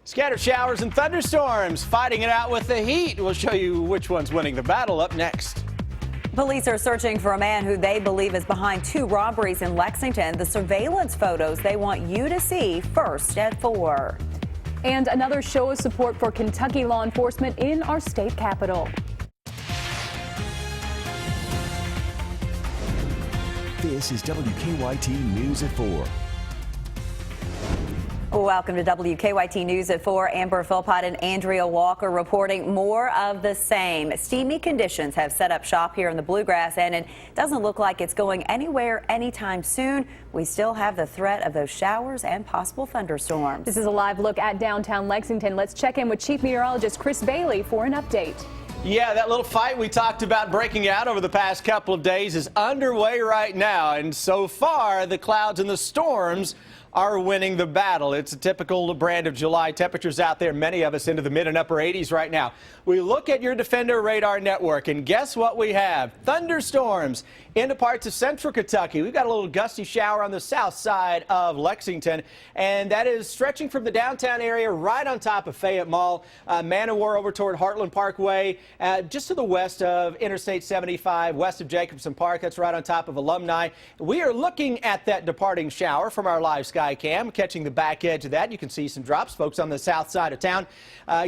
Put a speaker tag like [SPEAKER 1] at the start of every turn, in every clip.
[SPEAKER 1] Scattered showers and thunderstorms, fighting it out with the heat. We'll show you which one's winning the battle up next.
[SPEAKER 2] Police are searching for a man who they believe is behind two robberies in Lexington. The surveillance photos they want you to see first at 4.
[SPEAKER 3] And another show of support for Kentucky law enforcement in our state capital.
[SPEAKER 4] This is WKYT News at 4.
[SPEAKER 2] Welcome to WKYT News at 4. Amber Philpott and Andrea Walker reporting more of the same. Steamy conditions have set up shop here in the Bluegrass, and it doesn't look like it's going anywhere anytime soon. We still have the threat of those showers and possible thunderstorms.
[SPEAKER 3] This is a live look at downtown Lexington. Let's check in with Chief Meteorologist Chris Bailey for an update.
[SPEAKER 1] Yeah, that little fight we talked about breaking out over the past couple of days is underway right now, and so far the clouds and the storms are winning the battle. It's a typical brand of July. Temperatures out there, many of us into the mid and upper 80s right now. We look at your Defender radar network, and guess what we have? Thunderstorms into parts of central Kentucky. We've got a little gusty shower on the south side of Lexington, and that is stretching from the downtown area right on top of Fayette Mall, Man-O-War over toward Heartland Parkway, just to the west of Interstate 75, west of Jacobson Park. That's right on top of Alumni. We are looking at that departing shower from our live sky cam, catching the back edge of that. You can see some drops, folks, on the south side of town.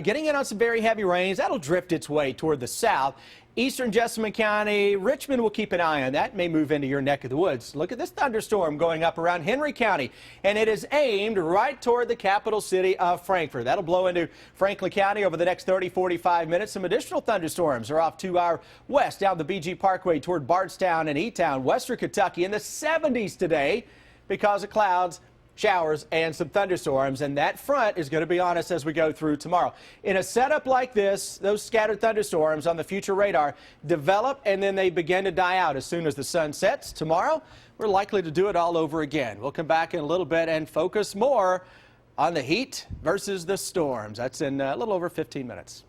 [SPEAKER 1] Getting in on some very heavy rains. That'll drift its way toward the south. Eastern Jessamine County, Richmond will keep an eye on that. May move into your neck of the woods. Look at this thunderstorm going up around Henry County, and it is aimed right toward the capital city of Frankfort. That'll blow into Franklin County over the next 30-45 minutes. Some additional thunderstorms are off to our west down the BG Parkway toward Bardstown and E-Town, western Kentucky, in the 70s today because of clouds, showers, and some thunderstorms, and that front is going to be on us as we go through tomorrow. In a setup like this, those scattered thunderstorms on the future radar develop, and then they begin to die out as soon as the sun sets. Tomorrow, we're likely to do it all over again. We'll come back in a little bit and focus more on the heat versus the storms. That's in a little over 15 minutes.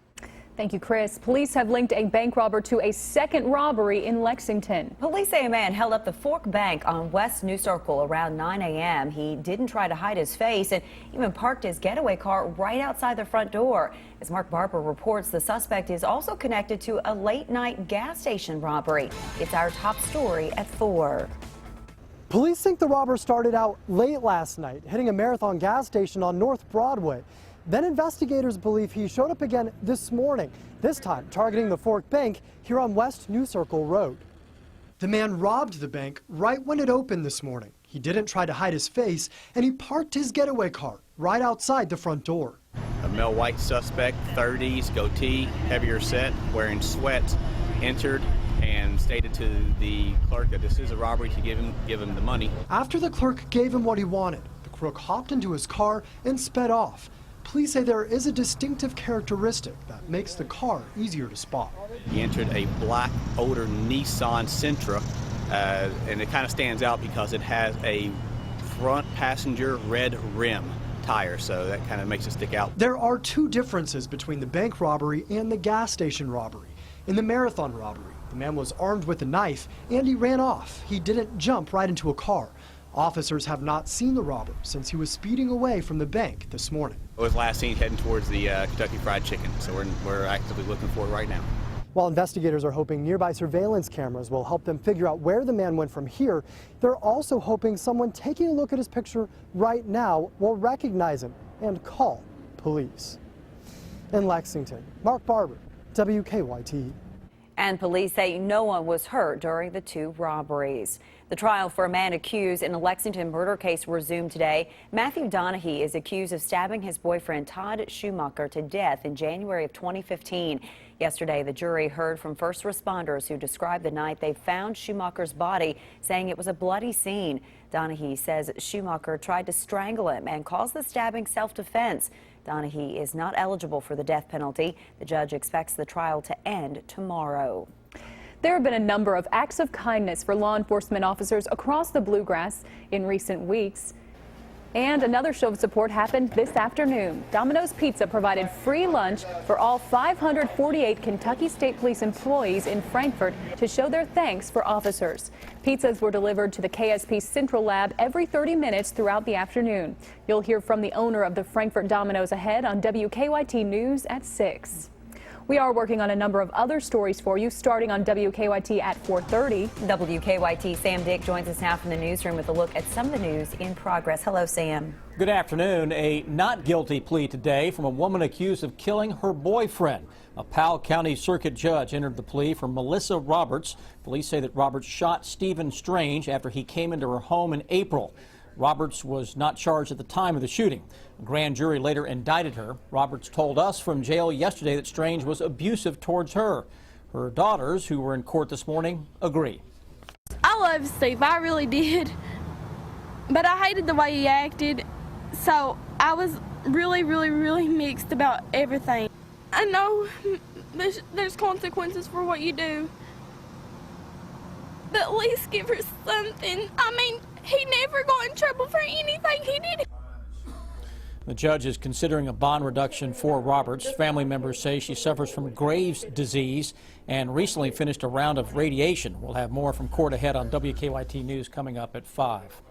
[SPEAKER 3] Thank you, Chris. Police have linked a bank robber to a second robbery in Lexington.
[SPEAKER 2] Police say a man held up the Fork Bank on West New Circle around 9 a.m. He didn't try to hide his face and even parked his getaway car right outside the front door. As Mark Barber reports, the suspect is also connected to a late-night gas station robbery. It's our top story at 4.
[SPEAKER 5] Police think the robber started out late last night, hitting a Marathon gas station on North Broadway. Then investigators believe he showed up again this morning, this time targeting the Fork Bank here on West New Circle Road. The man robbed the bank right when it opened this morning. He didn't try to hide his face, and he parked his getaway car right outside the front door.
[SPEAKER 6] A male white suspect, 30s, goatee, heavier set, wearing sweats, entered and stated to the clerk that this is a robbery to give him the money.
[SPEAKER 5] After the clerk gave him what he wanted, the crook hopped into his car and sped off. Police say there is a distinctive characteristic that makes the car easier to spot.
[SPEAKER 6] He entered a black, older Nissan Sentra, and it kind of stands out because it has a front passenger red rim tire, so that kind of makes it stick out.
[SPEAKER 5] There are two differences between the bank robbery and the gas station robbery. In the Marathon robbery, the man was armed with a knife and he ran off. He didn't jump right into a car. Officers have not seen the robber since he was speeding away from the bank this morning.
[SPEAKER 6] It was last seen heading towards the Kentucky Fried Chicken, so we're actively looking for it right now.
[SPEAKER 5] While investigators are hoping nearby surveillance cameras will help them figure out where the man went from here, they're also hoping someone taking a look at his picture right now will recognize him and call police. In Lexington, Mark Barber, WKYT.
[SPEAKER 2] And police say no one was hurt during the two robberies. The trial for a man accused in a Lexington murder case resumed today. Matthew Donahue is accused of stabbing his boyfriend Todd Schumacher to death in January of 2015. Yesterday, the jury heard from first responders who described the night they found Schumacher's body, saying it was a bloody scene. Donahue says Schumacher tried to strangle him and calls the stabbing self-defense. Donahue is not eligible for the death penalty. The judge expects the trial to end tomorrow.
[SPEAKER 3] There have been a number of acts of kindness for law enforcement officers across the Bluegrass in recent weeks. And another show of support happened this afternoon. Domino's Pizza provided free lunch for all 548 Kentucky State Police employees in Frankfort to show their thanks for officers. Pizzas were delivered to the KSP Central Lab every 30 minutes throughout the afternoon. You'll hear from the owner of the Frankfort Domino's ahead on WKYT News at 6. We are working on a number of other stories for you, starting on WKYT at 4:30.
[SPEAKER 2] WKYT Sam Dick joins us now from the newsroom with a look at some of the news in progress. Hello, Sam.
[SPEAKER 7] Good afternoon. A not guilty plea today from a woman accused of killing her boyfriend. A Powell County Circuit judge entered the plea for Melissa Roberts. Police say that Roberts shot Stephen Strange after he came into her home in April. Roberts was not charged at the time of the shooting. A grand jury later indicted her. Roberts told us from jail yesterday that Strange was abusive towards her. Her daughters, who were in court this morning, agree.
[SPEAKER 8] I love Steve, I really did, but I hated the way he acted, so I was really mixed about everything. I know there's consequences for what you do, but at least give her something. I mean, he never got in trouble for anything he did.
[SPEAKER 7] The judge is considering a bond reduction for Roberts. Family members say she suffers from Graves' disease and recently finished a round of radiation. We'll have more from court ahead on WKYT News coming up at 5.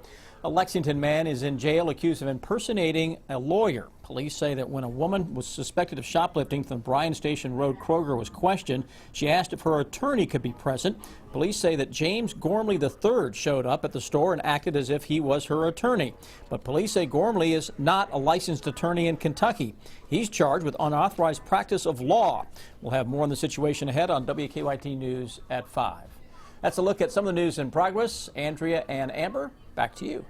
[SPEAKER 7] A Lexington man is in jail accused of impersonating a lawyer. Police say that when a woman was suspected of shoplifting from Bryan Station Road Kroger was questioned, she asked if her attorney could be present. Police say that James Gormley III showed up at the store and acted as if he was her attorney. But police say Gormley is not a licensed attorney in Kentucky. He's charged with unauthorized practice of law. We'll have more on the situation ahead on WKYT News at 5. That's a look at some of the news in progress. Andrea and Amber, back to you.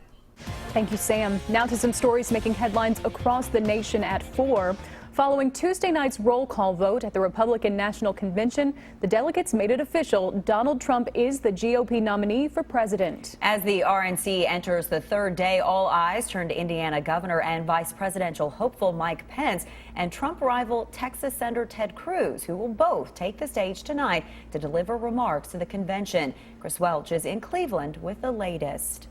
[SPEAKER 3] Thank you, Sam. Now to some stories making headlines across the nation at 4. Following Tuesday night's roll call vote at the Republican National Convention, the delegates made it official. Donald Trump is the GOP nominee for president.
[SPEAKER 2] As the RNC enters the third day, all eyes turn to Indiana Governor and Vice Presidential hopeful Mike Pence and Trump rival Texas Senator Ted Cruz, who will both take the stage tonight to deliver remarks to the convention. Chris Welch is in Cleveland with the latest.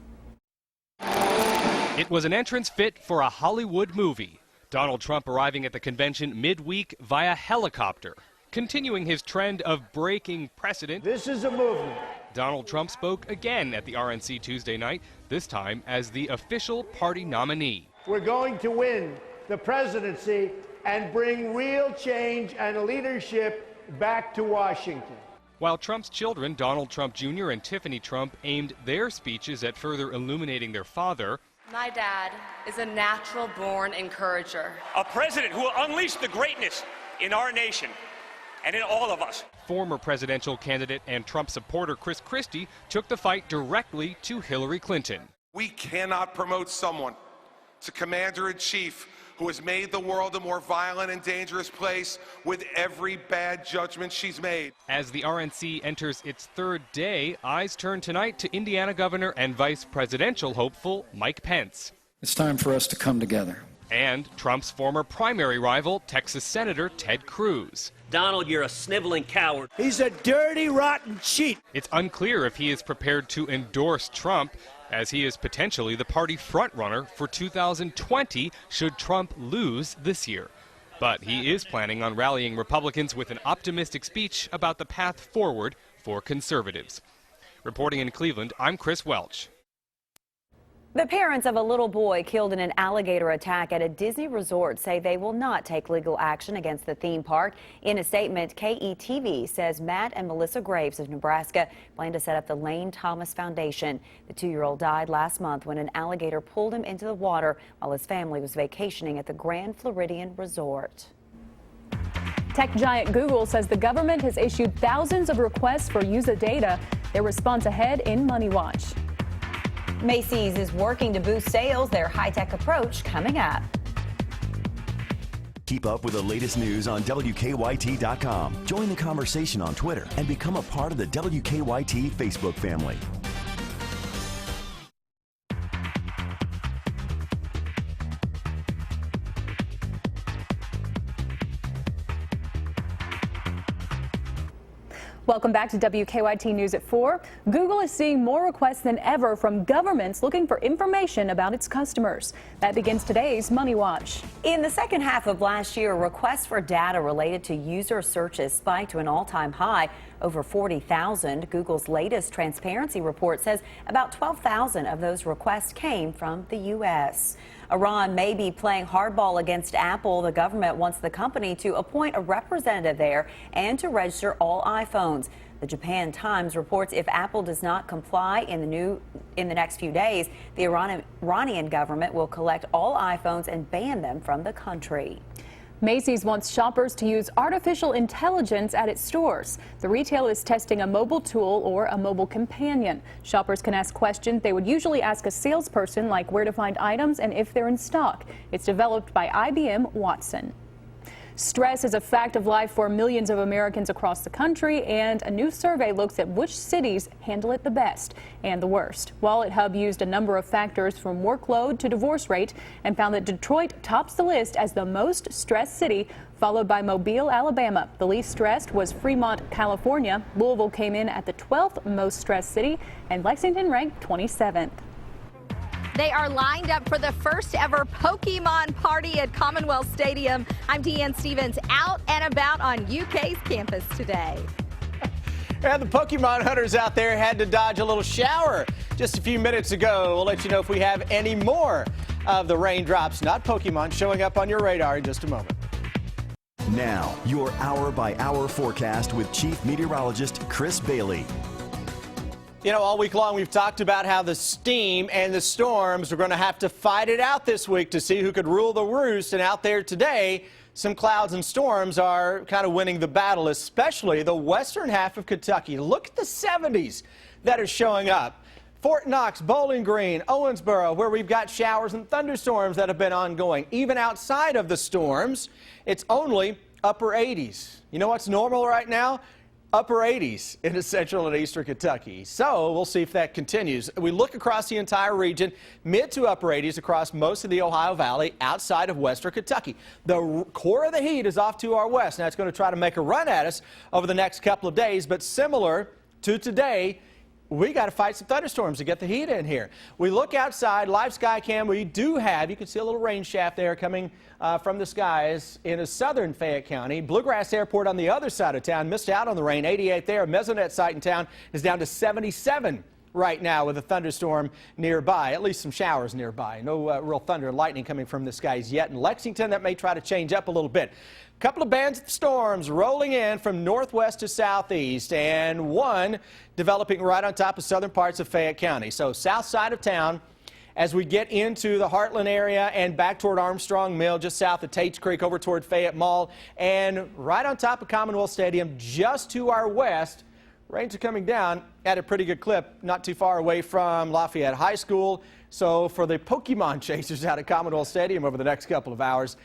[SPEAKER 9] It was an entrance fit for a Hollywood movie. Donald Trump arriving at the convention midweek via helicopter, continuing his trend of breaking precedent.
[SPEAKER 10] This is a movement.
[SPEAKER 9] Donald Trump spoke again at the RNC Tuesday night, this time as the official party nominee.
[SPEAKER 10] We're going to win the presidency and bring real change and leadership back to Washington.
[SPEAKER 9] While Trump's children, Donald Trump Jr. and Tiffany Trump, aimed their speeches at further illuminating their father.
[SPEAKER 11] My dad is a natural-born encourager.
[SPEAKER 12] A president who will unleash the greatness in our nation and in all of us.
[SPEAKER 9] Former presidential candidate and Trump supporter Chris Christie took the fight directly to Hillary Clinton.
[SPEAKER 13] We cannot promote someone to commander-in-chief who has made the world a more violent and dangerous place with every bad judgment she's made.
[SPEAKER 9] As the RNC enters its third day, eyes turn tonight to Indiana Governor and Vice Presidential hopeful Mike Pence.
[SPEAKER 14] It's time for us to come together.
[SPEAKER 9] And Trump's former primary rival, Texas Senator Ted Cruz.
[SPEAKER 12] Donald, you're a sniveling coward.
[SPEAKER 10] He's a dirty, rotten cheat.
[SPEAKER 9] It's unclear if he is prepared to endorse Trump, as he is potentially the party frontrunner for 2020 should Trump lose this year. But he is planning on rallying Republicans with an optimistic speech about the path forward for conservatives. Reporting in Cleveland, I'm Chris Welch.
[SPEAKER 2] The parents of a little boy killed in an alligator attack at a Disney resort say they will not take legal action against the theme park. In a statement, KETV says Matt and Melissa Graves of Nebraska plan to set up the Lane Thomas Foundation. The 2-year-old died last month when an alligator pulled him into the water while his family was vacationing at the Grand Floridian Resort.
[SPEAKER 3] Tech giant Google says the government has issued thousands of requests for user data. Their response ahead in Money Watch.
[SPEAKER 2] Macy's is working to boost sales. Their high-tech approach coming up.
[SPEAKER 4] Keep up with the latest news on WKYT.com. Join the conversation on Twitter and become a part of the WKYT Facebook family.
[SPEAKER 3] Welcome back to WKYT News at 4. Google is seeing more requests than ever from governments looking for information about its customers. That begins today's Money Watch.
[SPEAKER 2] In the second half of last year, requests for data related to user searches spiked to an all-time high, over 40,000. Google's latest transparency report says about 12,000 of those requests came from the U.S. Iran may be playing hardball against Apple. The government wants the company to appoint a representative there and to register all iPhones. The Japan Times reports if Apple does not comply in the next few days, the Iranian government will collect all iPhones and ban them from the country.
[SPEAKER 3] Macy's wants shoppers to use artificial intelligence at its stores. The retailer is testing a mobile tool or a mobile companion. Shoppers can ask questions they would usually ask a salesperson, like where to find items and if they're in stock. It's developed by IBM Watson. Stress is a fact of life for millions of Americans across the country, and a new survey looks at which cities handle it the best and the worst. Wallet Hub used a number of factors from workload to divorce rate and found that Detroit tops the list as the most stressed city, followed by Mobile, Alabama. The least stressed was Fremont, California. Louisville came in at the 12th most stressed city, and Lexington ranked 27th.
[SPEAKER 15] They are lined up for the first ever Pokemon party at Commonwealth Stadium. I'm Deanne Stevens, out and about on UK's campus today.
[SPEAKER 1] And the Pokemon hunters out there had to dodge a little shower just a few minutes ago. We'll let you know if we have any more of the raindrops, not Pokemon, showing up on your radar in just a moment.
[SPEAKER 4] Now, your hour-by-hour forecast with Chief Meteorologist Chris Bailey.
[SPEAKER 1] You know, all week long we've talked about how the steam and the storms are going to have to fight it out this week to see who could rule the roost. And out there today, some clouds and storms are kind of winning the battle, especially the western half of Kentucky. Look at the 70s that are showing up. Fort Knox, Bowling Green, Owensboro, where we've got showers and thunderstorms that have been ongoing. Even outside of the storms, it's only upper 80s. You know what's normal right now? Upper 80s into central and eastern Kentucky. So we'll see if that continues. We look across the entire region, mid to upper 80s across most of the Ohio Valley outside of western Kentucky. The core of the heat is off to our west. Now it's going to try to make a run at us over the next couple of days, but similar to today, we got to fight some thunderstorms to get the heat in here. We look outside, live sky cam, we do have, you can see a little rain shaft there coming from the skies in southern Fayette County. Bluegrass Airport on the other side of town missed out on the rain, 88 there. Mesonet site in town is down to 77 right now with a thunderstorm nearby, at least some showers nearby. No real thunder and lightning coming from the skies yet. In Lexington, that may try to change up a little bit. A couple of bands of storms rolling in from northwest to southeast, and one developing right on top of southern parts of Fayette County. So south side of town, as we get into the Heartland area and back toward Armstrong Mill, just south of Tate's Creek, over toward Fayette Mall, and right on top of Commonwealth Stadium, just to our west, rains are coming down at a pretty good clip, not too far away from Lafayette High School. So for the Pokemon chasers out at Commonwealth Stadium over the next couple of hours,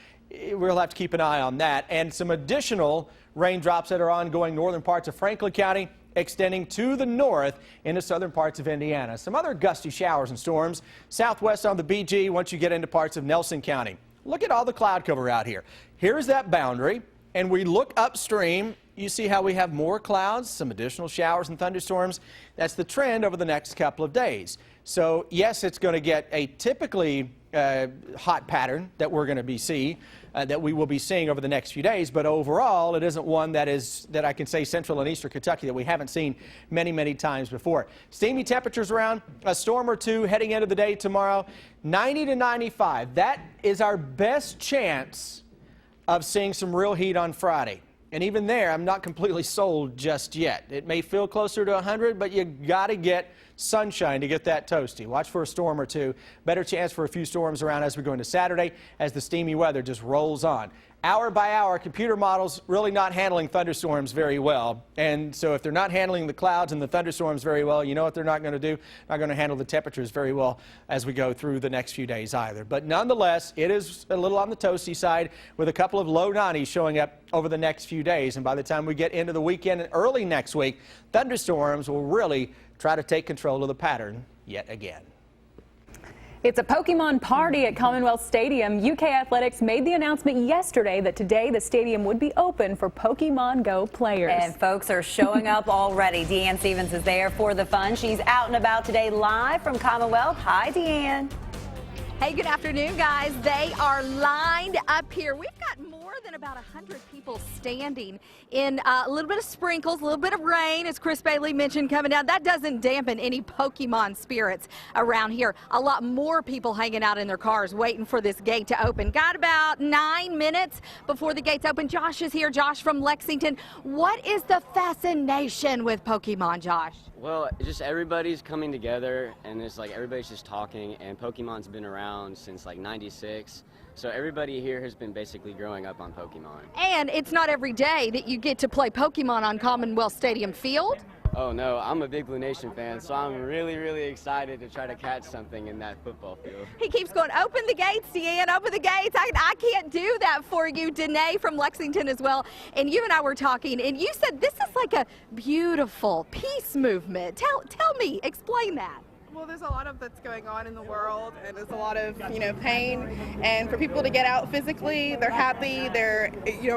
[SPEAKER 1] we'll have to keep an eye on that. And some additional raindrops that are ongoing northern parts of Franklin County, extending to the north into southern parts of Indiana. Some other gusty showers and storms southwest on the BG once you get into parts of Nelson County. Look at all the cloud cover out here. Here's that boundary, and we look upstream. You see how we have more clouds, some additional showers and thunderstorms. That's the trend over the next couple of days. So yes, it's going to get a typically hot pattern that we're going to be that we will be seeing over the next few days, but overall it isn't one that I can say central and eastern Kentucky that we haven't seen many times before. Steamy temperatures around, a storm or two heading into the day tomorrow, 90 to 95. That is our best chance of seeing some real heat on Friday. And even there, I'm not completely sold just yet. It may feel closer to 100, but you got to get sunshine to get that toasty. Watch for a storm or two. Better chance for a few storms around as we go into Saturday as the steamy weather just rolls on. Hour by hour, computer models really not handling thunderstorms very well. And so if they're not handling the clouds and the thunderstorms very well, you know what they're not going to do? Not going to handle the temperatures very well as we go through the next few days either. But nonetheless, it is a little on the toasty side with a couple of low 90s showing up over the next few days. And by the time we get into the weekend and early next week, thunderstorms will really try to take control of the pattern yet again.
[SPEAKER 3] It's a Pokemon party at Commonwealth Stadium. UK Athletics made the announcement yesterday that today the stadium would be open for Pokemon Go players.
[SPEAKER 2] And folks are showing up already. Deanne Stevens is there for the fun. She's out and about today live from Commonwealth. Hi, Deanne.
[SPEAKER 15] Hey, good afternoon, guys. They are lined up here. We've got more than about 100 people standing in a little bit of sprinkles, a little bit of rain, as Chris Bailey mentioned, coming down. That doesn't dampen any Pokemon spirits around here. A lot more people hanging out in their cars waiting for this gate to open. Got about 9 minutes before the gates open. Josh is here. Josh from Lexington. What is the fascination with Pokemon, Josh?
[SPEAKER 16] Well, just everybody's coming together, and it's like everybody's just talking, and Pokemon's been around since like '96, so everybody here has been basically growing up on Pokemon.
[SPEAKER 15] And it's not every day that you get to play Pokemon on Commonwealth Stadium field.
[SPEAKER 16] Oh no, I'm a big Blue Nation fan, so I'm really excited to try to catch something in that football field.
[SPEAKER 15] He keeps going, open the gates, Deanne, open the gates. I can't do that for you. Danae from Lexington as well. And you and I were talking, and you said this is like a beautiful peace movement. Tell me, explain that.
[SPEAKER 17] Well, there's a lot of that's going on in the world, and there's a lot of, pain. And for people to get out physically, they're happy, they're,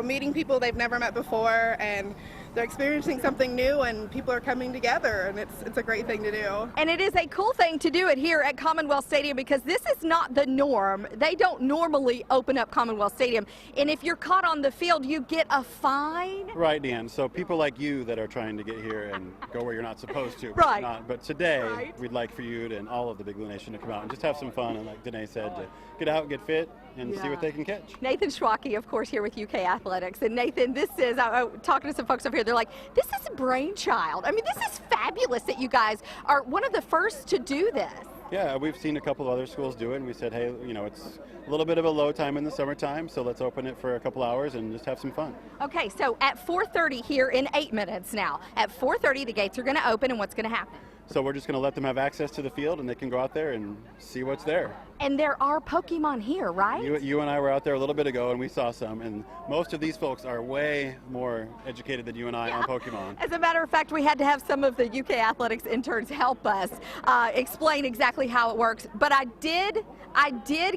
[SPEAKER 17] meeting people they've never met before, and they're experiencing something new, and people are coming together, and it's a great thing to do.
[SPEAKER 15] And it is a cool thing to do it here at Commonwealth Stadium because this is not the norm. They don't normally open up Commonwealth Stadium. And if you're caught on the field, you get a fine.
[SPEAKER 18] Right, Dan. So people like you that are trying to get here and go where you're not supposed to.
[SPEAKER 15] Right.
[SPEAKER 18] But today, we'd like for you and all of the Big Blue Nation to come out and just have some fun, and like Danae said, to get out, get fit, and see what they can catch.
[SPEAKER 15] Nathan Schwacke, of course, here with UK Athletics. And Nathan, this is, I'm talking to some folks over here, they're like, this is a brainchild. I mean, this is fabulous that you guys are one of the first to do this.
[SPEAKER 18] Yeah, we've seen a couple of other schools do it, and we said, hey, it's a little bit of a low time in the summertime, so let's open it for a couple hours and just have some fun.
[SPEAKER 15] Okay, so at 4:30 here in 8 minutes now, at 4:30 the gates are going to open, and what's going to happen?
[SPEAKER 18] So we're just going to let them have access to the field, and they can go out there and see what's there.
[SPEAKER 15] And there are Pokemon here, right?
[SPEAKER 18] You and I were out there a little bit ago, and we saw some, and most of these folks are way more educated than you and I on Pokemon.
[SPEAKER 15] As a matter of fact, we had to have some of the UK Athletics interns help us explain exactly how it works. But I did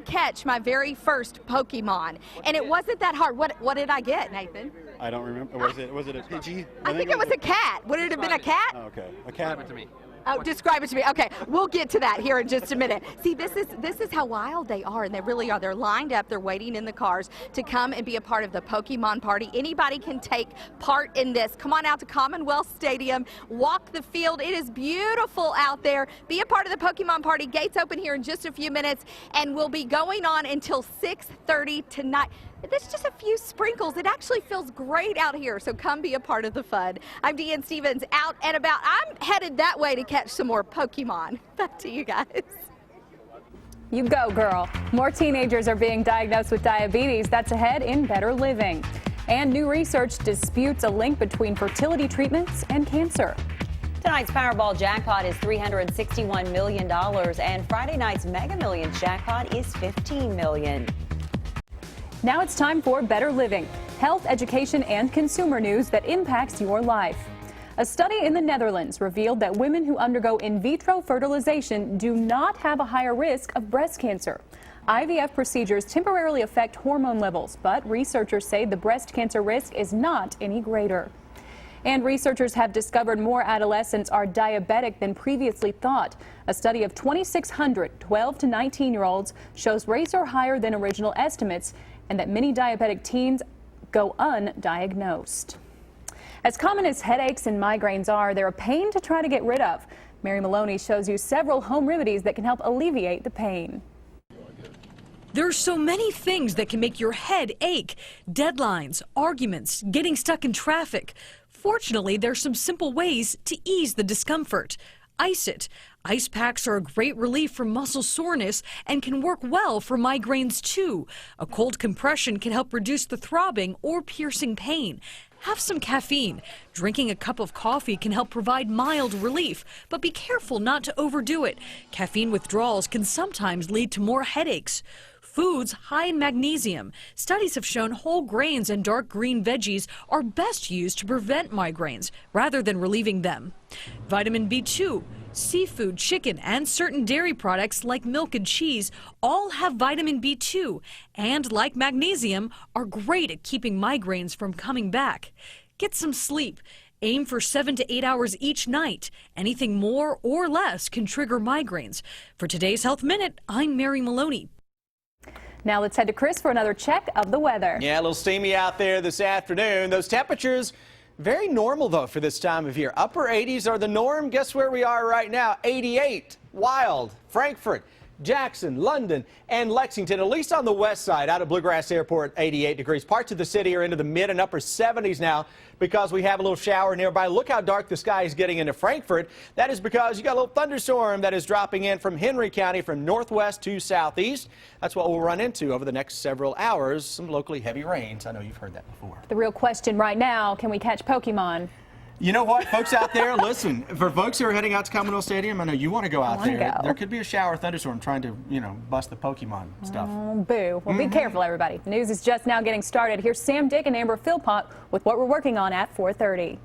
[SPEAKER 15] catch my very first Pokemon, and it wasn't that hard. What did I get, Nathan?
[SPEAKER 18] I don't remember. Was it a Pidgey?
[SPEAKER 15] I think it was a cat. Would it have been a cat?
[SPEAKER 18] Oh, okay, a cat. Describe it to me.
[SPEAKER 15] Oh, describe it to me. Okay, we'll get to that here in just a minute. See, this is how wild they are, and they really are. They're lined up. They're waiting in the cars to come and be a part of the Pokemon party. Anybody can take part in this. Come on out to Commonwealth Stadium. Walk the field. It is beautiful out there. Be a part of the Pokemon party. Gates open here in just a few minutes, and we'll be going on until 6:30 tonight. There's just a few sprinkles. It actually feels great out here, so come be a part of the fun. I'm Deanne Stevens, out and about. I'm headed that way to catch some more Pokemon. Back to you guys.
[SPEAKER 3] You go, girl. More teenagers are being diagnosed with diabetes. That's ahead in Better Living. And new research disputes a link between fertility treatments and cancer.
[SPEAKER 2] Tonight's Powerball jackpot is $361 million, and Friday night's Mega Millions jackpot is $15 million.
[SPEAKER 3] Now it's time for Better Living, health, education, and consumer news that impacts your life. A study in the Netherlands revealed that women who undergo in vitro fertilization do not have a higher risk of breast cancer. IVF procedures temporarily affect hormone levels, but researchers say the breast cancer risk is not any greater. And researchers have discovered more adolescents are diabetic than previously thought. A study of 2,600 12 to 19-year-olds shows rates are higher than original estimates, and that many diabetic teens go undiagnosed. As common as headaches and migraines are, they're a pain to try to get rid of. Mary Maloney shows you several home remedies that can help alleviate the pain.
[SPEAKER 19] There are so many things that can make your head ache. Deadlines, arguments, getting stuck in traffic. Fortunately, there's some simple ways to ease the discomfort. Ice it. Ice packs are a great relief from muscle soreness and can work well for migraines too. A cold compression can help reduce the throbbing or piercing pain. Have some caffeine. Drinking a cup of coffee can help provide mild relief, but be careful not to overdo it. Caffeine withdrawals can sometimes lead to more headaches. Foods high in magnesium. Studies have shown whole grains and dark green veggies are best used to prevent migraines rather than relieving them. Vitamin B2. Seafood, chicken, and certain dairy products like milk and cheese all have vitamin B2 and, like magnesium, are great at keeping migraines from coming back. Get some sleep. Aim for 7 to 8 hours each night. Anything more or less can trigger migraines. For today's Health Minute, I'm Mary Maloney.
[SPEAKER 3] Now let's head to Chris for another check of the weather.
[SPEAKER 1] Yeah, a little steamy out there this afternoon. Those temperatures, very normal, though, for this time of year. Upper 80s are the norm. Guess where we are right now? 88. Wild. Frankfurt, Jackson, London, and Lexington, at least on the west side, out of Bluegrass Airport, 88 degrees. Parts of the city are into the mid and upper 70s now because we have a little shower nearby. Look how dark the sky is getting into Frankfurt. That is because you got a little thunderstorm that is dropping in from Henry County from northwest to southeast. That's what we'll run into over the next several hours. Some locally heavy rains. I know you've heard that before.
[SPEAKER 3] The real question right now, can we catch Pokemon?
[SPEAKER 1] You know what, folks out there, listen, for folks who are heading out to Commonwealth Stadium, I know you want to go out there. There could be a shower thunderstorm trying to, bust the Pokemon stuff.
[SPEAKER 3] Oh, boo. Well, be careful, everybody. The news is just now getting started. Here's Sam Dick and Amber Philpott with what we're working on at 4:30.